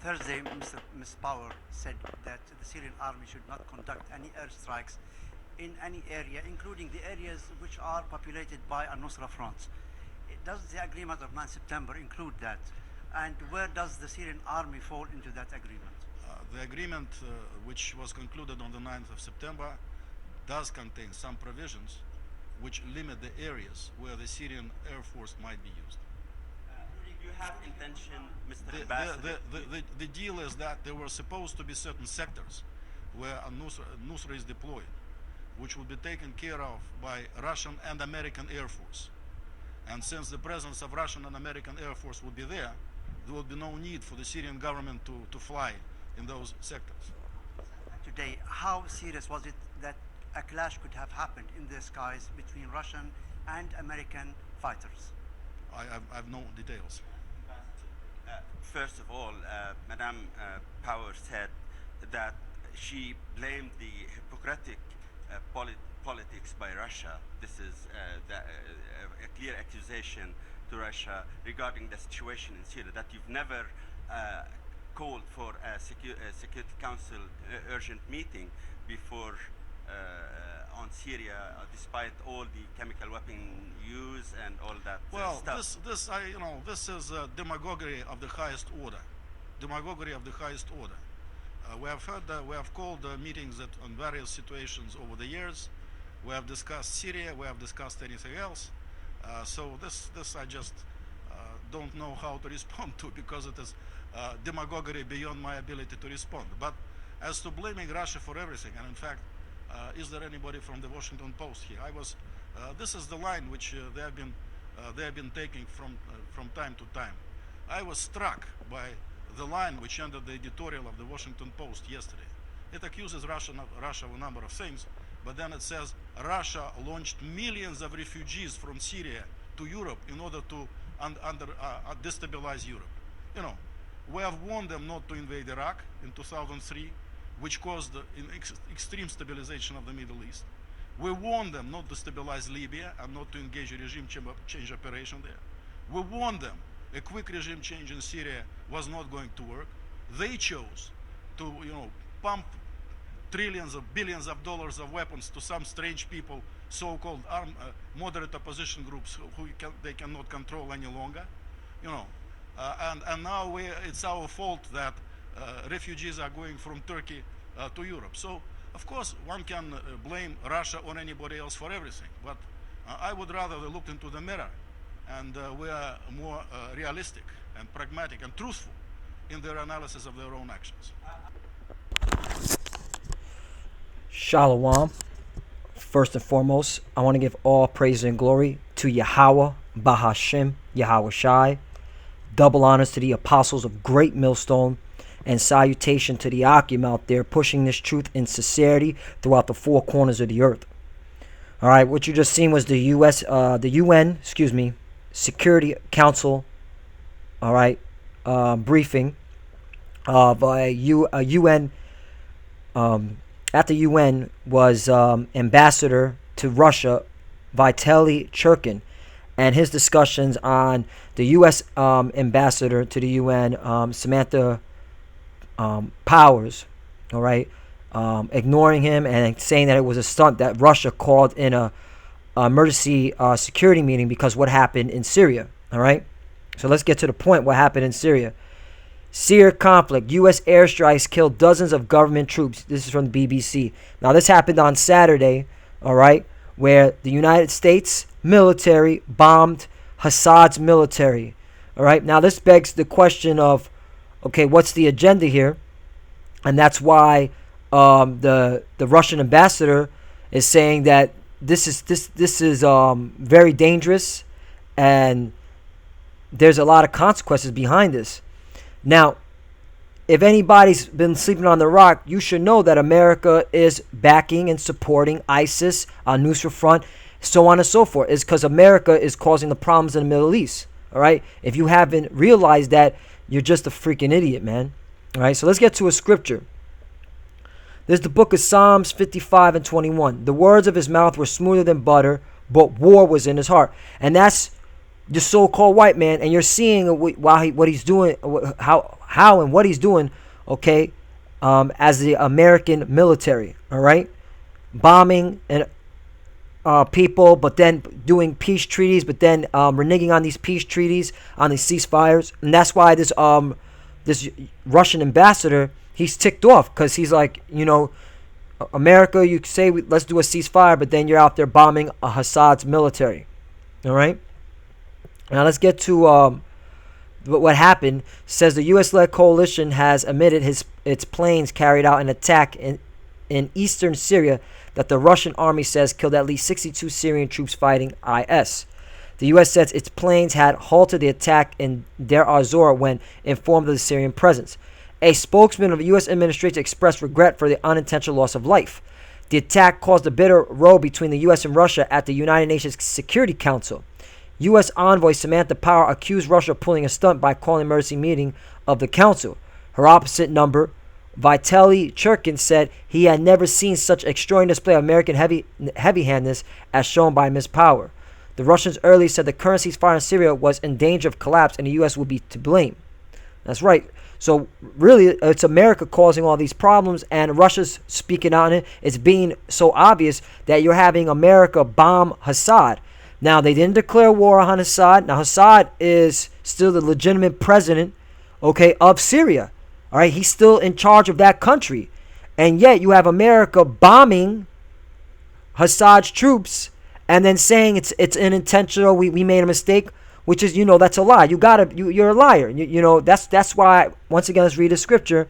Thursday, Ms. Power said that the Syrian army should not conduct any airstrikes in any area, including the areas which are populated by al-Nusra Front. Does the agreement of 9 September include that? And where does the Syrian army fall into that agreement? The agreement which was concluded on the 9th of September does contain some provisions which limit the areas where the Syrian Air Force might be used. Do you have intention, Mr. The, Ambassador? the deal is that there were supposed to be certain sectors where Nusra is deployed, which will be taken care of by Russian and American Air Force. And since the presence of Russian and American Air Force will be there will be no need for the Syrian government to fly in those sectors. Today, how serious was it that a clash could have happened in the skies between Russian and American fighters? I have no details. First of all, Madame Power said that she blamed the hypocritic politics by Russia. This is a clear accusation to Russia regarding the situation in Syria, that you've never called for a Security Council urgent meeting before on Syria, despite all the chemical weapon use and all that stuff. This is demagoguery of the highest order. Demagoguery of the highest order. We have called meetings on various situations over the years. We have discussed Syria. We have discussed anything else. So this I just don't know how to respond to, because it is demagoguery beyond my ability to respond. But as to blaming Russia for everything, and in fact, is there anybody from the Washington Post here? This is the line which they have been taking from time to time. I was struck by the line which ended the editorial of the Washington Post yesterday. It accuses Russia of a number of things, but then it says Russia launched millions of refugees from Syria to Europe in order to destabilize Europe. You know, we have warned them not to invade Iraq in 2003, which caused extreme stabilization of the Middle East. We warned them not to stabilize Libya and not to engage a regime change operation there. We warned them a quick regime change in Syria was not going to work. They chose to, pump trillions of billions of dollars of weapons to some strange people, so-called moderate opposition groups who they cannot control any longer. And now it's our fault that refugees are going from Turkey to Europe. So, of course, one can blame Russia or anybody else for everything, but I would rather they looked into the mirror and were more realistic and pragmatic and truthful in their analysis of their own actions. Shalom. First and foremost, I want to give all praise and glory to Yahweh, Bahashim, Yahweh Shai. Double honors to the apostles of Great Millstone, and salutation to the Akim out there pushing this truth in sincerity throughout the four corners of the earth. All right, what you just seen was the UN, Security Council, all right, briefing of a UN. At the UN was Ambassador to Russia, Vitaly Churkin, and his discussions on the U.S. Ambassador to the UN, Samantha Powers, all right, ignoring him and saying that it was a stunt that Russia called in a emergency security meeting because what happened in Syria, all right? So let's get to the point. What happened in Syria? Syria conflict. U.S. airstrikes killed dozens of government troops. This is from the BBC. Now, this happened on Saturday, all right, where the United States military bombed Assad's military, all right? Now, this begs the question of, okay, what's the agenda here? And that's why the Russian ambassador is saying that this is very dangerous, and there's a lot of consequences behind this. Now, if anybody's been sleeping on the rock, you should know that America is backing and supporting ISIS, Nusra Front, so on and so forth. It's because America is causing the problems in the Middle East. All right. If you haven't realized that, you're just a freaking idiot, man. All right. So let's get to a scripture. There's the book of Psalms 55 and 21. The words of his mouth were smoother than butter, but war was in his heart. And that's the so-called white man, and you're seeing what he's doing, how how and what he's doing, okay, as the American military, all right, bombing and people, but then doing peace treaties, but then reneging on these peace treaties, on these ceasefires, and that's why this Russian ambassador, he's ticked off because he's like, America, you say let's do a ceasefire, but then you're out there bombing Assad's military. All right. Now let's get to what happened. Says the U.S.-led coalition has admitted its planes carried out an attack in eastern Syria that the Russian army says killed at least 62 Syrian troops fighting IS. The U.S. says its planes had halted the attack in Deir az-Zor when informed of the Syrian presence. A spokesman of the U.S. administration expressed regret for the unintentional loss of life. The attack caused a bitter row between the U.S. and Russia at the United Nations Security Council. U.S. envoy Samantha Power accused Russia of pulling a stunt by calling an emergency meeting of the council. Her opposite number, Vitaly Churkin, said he had never seen such extraordinary display of American heavy-handedness as shown by Ms. Power. The Russians earlier said the current ceasefire in Syria was in danger of collapse and the U.S. would be to blame. That's right. So really, it's America causing all these problems, and Russia's speaking on it. It's being so obvious that you're having America bomb Assad. Now, they didn't declare war on Assad. Now, Assad is still the legitimate president, okay, of Syria. All right, he's still in charge of that country. And yet you have America bombing Assad's troops and then saying it's unintentional, we made a mistake. Which is, that's a lie. You're a liar. That's why, once again, let's read the scripture.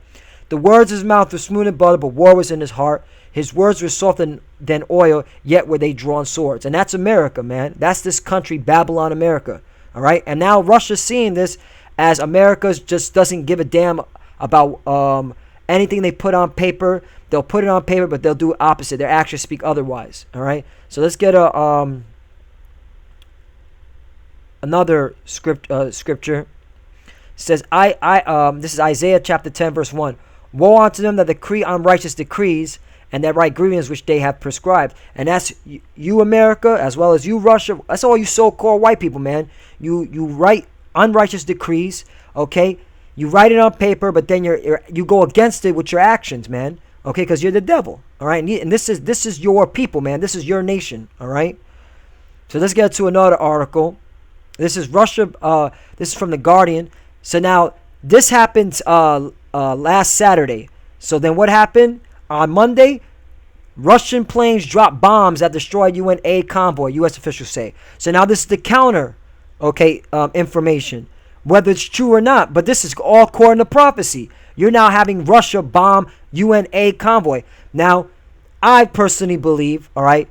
The words of his mouth were smooth and butter, but war was in his heart. His words were softer than oil, yet were they drawn swords. And that's America, man. That's this country, Babylon, America. All right? And now Russia's seeing this as America just doesn't give a damn about anything they put on paper. They'll put it on paper, but they'll do opposite. Their actions speak otherwise. All right? So let's get another scripture. Says this is Isaiah chapter 10 verse 1. Woe unto them that decree unrighteous decrees and that write grievance which they have prescribed. And that's you, America, as well as you, Russia. That's all you so-called white people, man. You write unrighteous decrees, okay? You write it on paper, but then you go against it with your actions, man. Okay, because you're the devil, all right? And this is your people, man. This is your nation, all right? So let's get to another article. This is Russia. This is from The Guardian. So now this happened last Saturday. So then what happened? On Monday, Russian planes dropped bombs that destroyed UN aid convoy, U.S. officials say. So now this is the counter, information. Whether it's true or not, but this is all according to prophecy. You're now having Russia bomb UN aid convoy. Now, I personally believe, all right,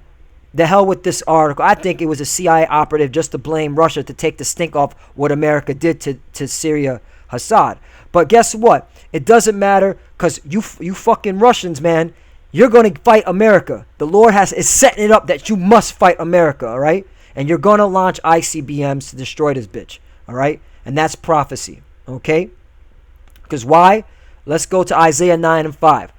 the hell with this article. I think it was a CIA operative just to blame Russia to take the stink off what America did to Syria, Assad. But guess what? It doesn't matter because you fucking Russians, man, you're going to fight America. The Lord is setting it up that you must fight America, all right? And you're going to launch ICBMs to destroy this bitch, all right? And that's prophecy, okay? Because why? Let's go to Isaiah 9 and 5.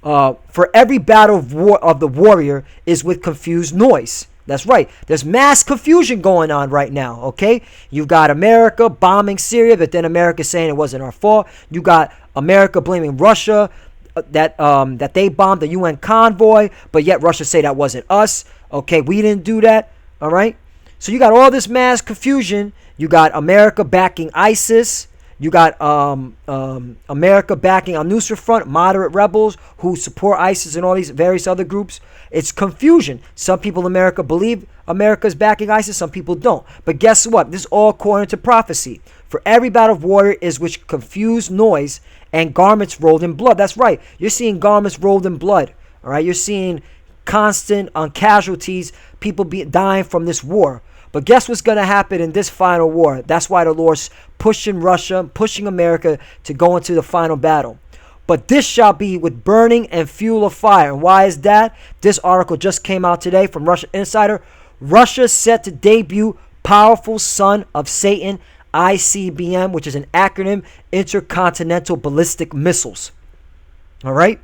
For every battle of the warrior is with confused noise. That's right. There's mass confusion going on right now, okay? You've got America bombing Syria, but then America saying it wasn't our fault. You got America blaming Russia that they bombed the UN convoy, but yet Russia say that wasn't us. Okay, we didn't do that, all right? So you got all this mass confusion. You got America backing ISIS. You got America backing al-Nusra Front, moderate rebels who support ISIS and all these various other groups. It's confusion. Some people in America believe America's backing ISIS. Some people don't. But guess what? This is all according to prophecy. For every battle of warrior is which confused noise and garments rolled in blood. That's right. You're seeing garments rolled in blood. All right. You're seeing constant casualties, people dying from this war. But guess what's going to happen in this final war? That's why the Lord's pushing Russia, pushing America to go into the final battle. But this shall be with burning and fuel of fire. And why is that? This article just came out today from Russia Insider. Russia set to debut powerful son of Satan, ICBM, which is an acronym, Intercontinental Ballistic Missiles. All right?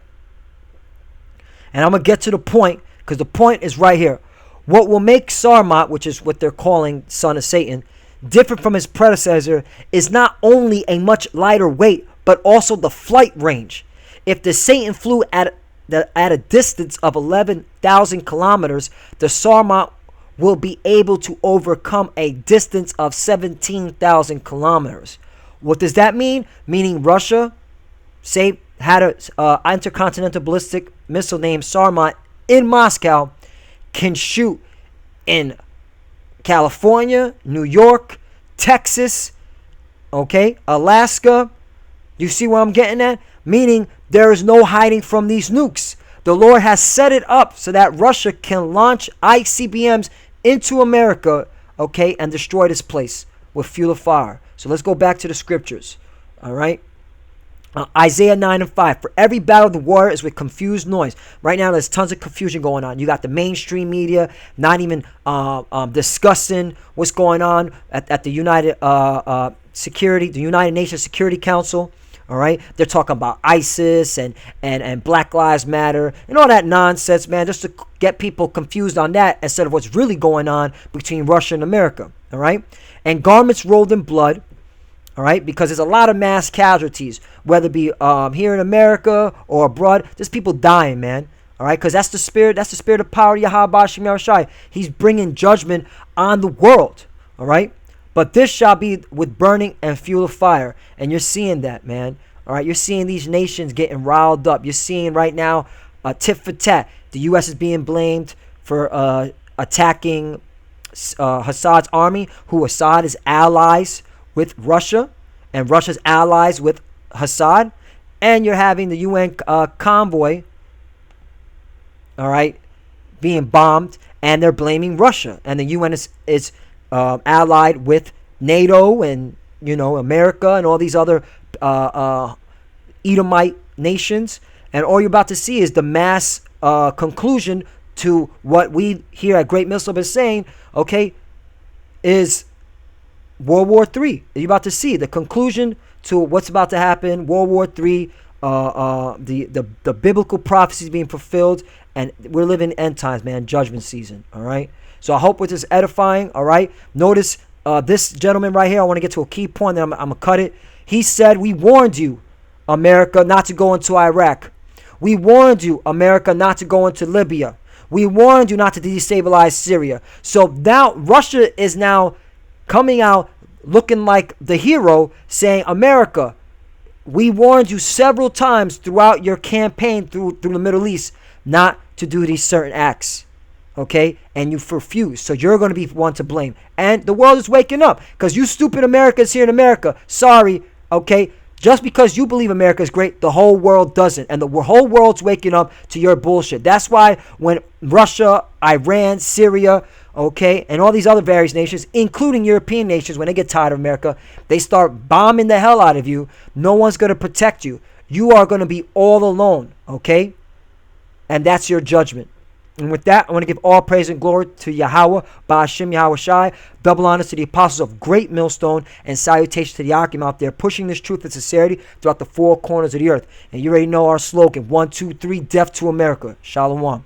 And I'm going to get to the point, because the point is right here. What will make Sarmat, which is what they're calling son of Satan, different from his predecessor is not only a much lighter weight, but also the flight range. If the Satan flew at a distance of 11,000 kilometers, the Sarmat will be able to overcome a distance of 17,000 kilometers. What does that mean? Meaning Russia, say, had an intercontinental ballistic missile named Sarmat in Moscow, can shoot in California, New York, Texas, okay, Alaska. You see where I'm getting at? Meaning there is no hiding from these nukes. The Lord has set it up so that Russia can launch ICBMs into America, okay, and destroy this place with fuel of fire. So let's go back to the scriptures, all right? Isaiah 9:5. For every battle of the war is with confused noise. Right now, there's tons of confusion going on. You got the mainstream media not even discussing what's going on at the United Nations Security Council. All right, they're talking about ISIS and Black Lives Matter and all that nonsense, man, just to get people confused on that instead of what's really going on between Russia and America. All right, and garments rolled in blood. All right, because there's a lot of mass casualties, whether it be here in America or abroad. There's people dying, man. All right, because that's the spirit. That's the spirit of power, Yahweh Shem Yahushai. He's bringing judgment on the world. All right, but this shall be with burning and fuel of fire, and you're seeing that, man. All right, you're seeing these nations getting riled up. You're seeing right now, tit for tat. The U.S. is being blamed for attacking Assad's army, who Assad is allies with Russia, and Russia's allies with Assad, and you're having the UN convoy, all right, being bombed, and they're blaming Russia, and the UN is allied with NATO and America and all these other Edomite nations, and all you're about to see is the mass conclusion to what we here at Great Missile is saying, okay, is World War III. You're about to see the conclusion to what's about to happen. World War III, the biblical prophecies being fulfilled, and we're living end times, man, judgment season. All right. So I hope with this edifying. All right. Notice this gentleman right here. I want to get to a key point. Then I'm gonna cut it. He said, "We warned you, America, not to go into Iraq. We warned you, America, not to go into Libya. We warned you not to destabilize Syria." So now Russia is now coming out looking like the hero, saying, America, we warned you several times throughout your campaign through the Middle East not to do these certain acts, okay? And you refused, so you're going to be one to blame. And the world is waking up because you stupid Americans here in America, sorry, okay? Just because you believe America is great, the whole world doesn't. And the whole world's waking up to your bullshit. That's why when Russia, Iran, Syria, okay, and all these other various nations, including European nations, when they get tired of America, they start bombing the hell out of you. No one's going to protect you. You are going to be all alone, okay? And that's your judgment. And with that, I want to give all praise and glory to Yahweh, Ba'ashem Yahweh Shai, double honors to the apostles of Great Millstone, and salutations to the Akim out there pushing this truth and sincerity throughout the four corners of the earth. And you already know our slogan, 1, 2, 3, death to America. Shalom.